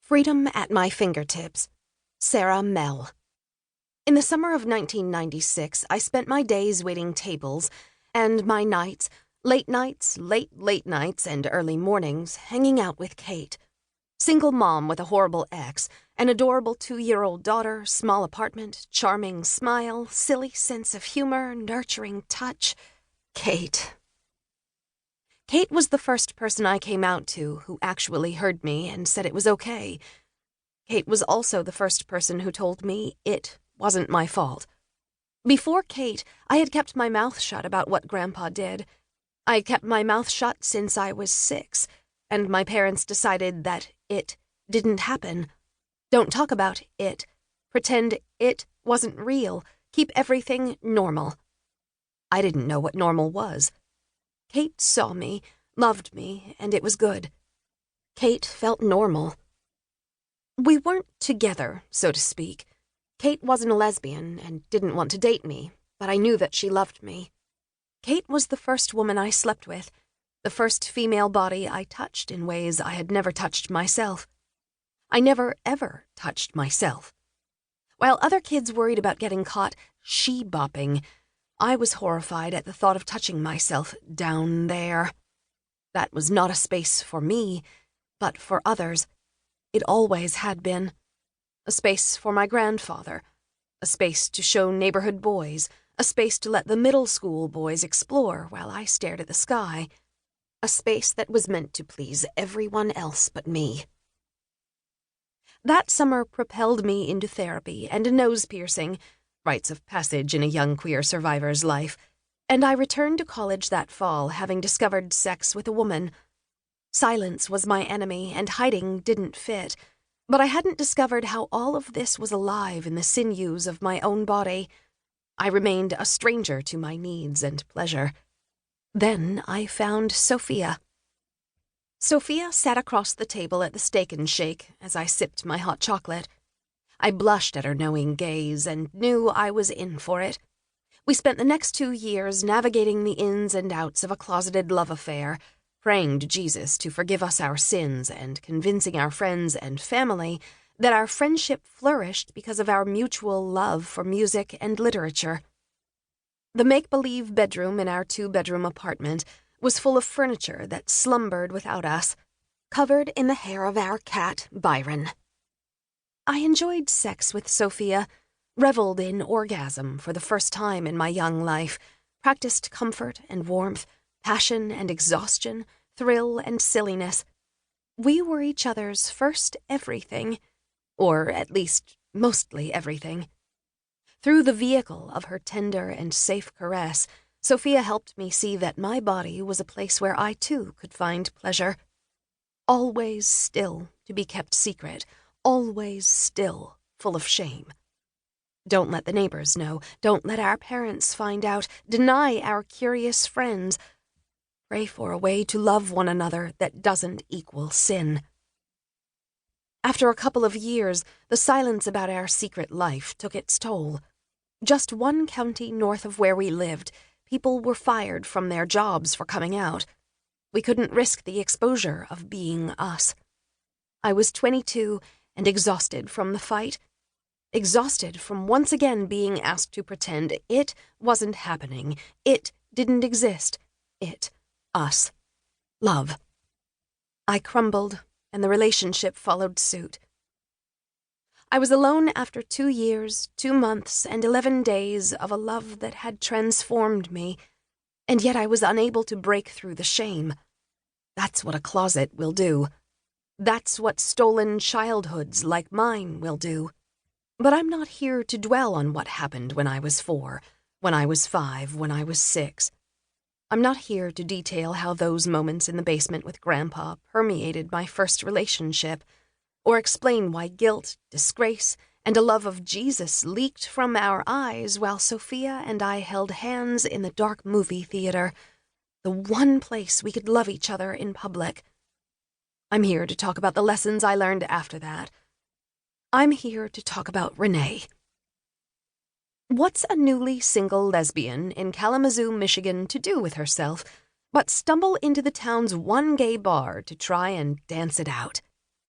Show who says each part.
Speaker 1: Freedom at My Fingertips. Sarah Mell. In the summer of 1996, I spent my days waiting tables, and my nights, late nights, late nights, and early mornings, hanging out with Kate. Single mom with a horrible ex, an adorable 2-year-old daughter, small apartment, charming smile, silly sense of humor, nurturing touch. Kate. Kate was the first person I came out to who actually heard me and said it was okay. Kate was also the first person who told me it wasn't my fault. Before Kate, I had kept my mouth shut about what Grandpa did. I had kept my mouth shut since I was 6, and my parents decided that it didn't happen. Don't talk about it. Pretend it wasn't real. Keep everything normal. I didn't know what normal was. Kate saw me, loved me, and it was good. Kate felt normal. We weren't together, so to speak. Kate wasn't a lesbian and didn't want to date me, but I knew that she loved me. Kate was the first woman I slept with, the first female body I touched in ways I had never touched myself. I never, ever touched myself. While other kids worried about getting caught she-bopping, I was horrified at the thought of touching myself down there. That was not a space for me, but for others. It always had been. A space for my grandfather, a space to show neighborhood boys, a space to let the middle school boys explore while I stared at the sky, a space that was meant to please everyone else but me. That summer propelled me into therapy and a nose piercing, rites of passage in a young queer survivor's life, and I returned to college that fall having discovered sex with a woman. Silence was my enemy and hiding didn't fit, but I hadn't discovered how all of this was alive in the sinews of my own body. I remained a stranger to my needs and pleasure. Then I found Sophia. Sophia sat across the table at the Steak and Shake as I sipped my hot chocolate. I blushed at her knowing gaze and knew I was in for it. We spent the next 2 years navigating the ins and outs of a closeted love affair, praying to Jesus to forgive us our sins and convincing our friends and family that our friendship flourished because of our mutual love for music and literature. The make-believe bedroom in our 2-bedroom apartment was full of furniture that slumbered without us, covered in the hair of our cat, Byron. I enjoyed sex with Sophia, reveled in orgasm for the first time in my young life, practiced comfort and warmth, passion and exhaustion, thrill and silliness. We were each other's first everything, or at least mostly everything. Through the vehicle of her tender and safe caress, Sophia helped me see that my body was a place where I too could find pleasure. Always still to be kept secret, always still full of shame. Don't let the neighbors know, don't let our parents find out, deny our curious friends. Pray for a way to love one another that doesn't equal sin. After a couple of years, the silence about our secret life took its toll. Just 1 county north of where we lived, people were fired from their jobs for coming out. We couldn't risk the exposure of being us. I was 22 and exhausted from the fight. Exhausted from once again being asked to pretend it wasn't happening, it didn't exist, it, us, love. I crumbled, and the relationship followed suit. I was alone after 2 years, 2 months, and 11 days of a love that had transformed me, and yet I was unable to break through the shame. That's what a closet will do. That's what stolen childhoods like mine will do. But I'm not here to dwell on what happened when I was 4, when I was 5, when I was 6. I'm not here to detail how those moments in the basement with Grandpa permeated my first relationship, or explain why guilt, disgrace, and a love of Jesus leaked from our eyes while Sophia and I held hands in the dark movie theater, the one place we could love each other in public. I'm here to talk about the lessons I learned after that. I'm here to talk about Renee. What's a newly single lesbian in Kalamazoo, Michigan to do with herself but stumble into the town's one gay bar to try and dance it out?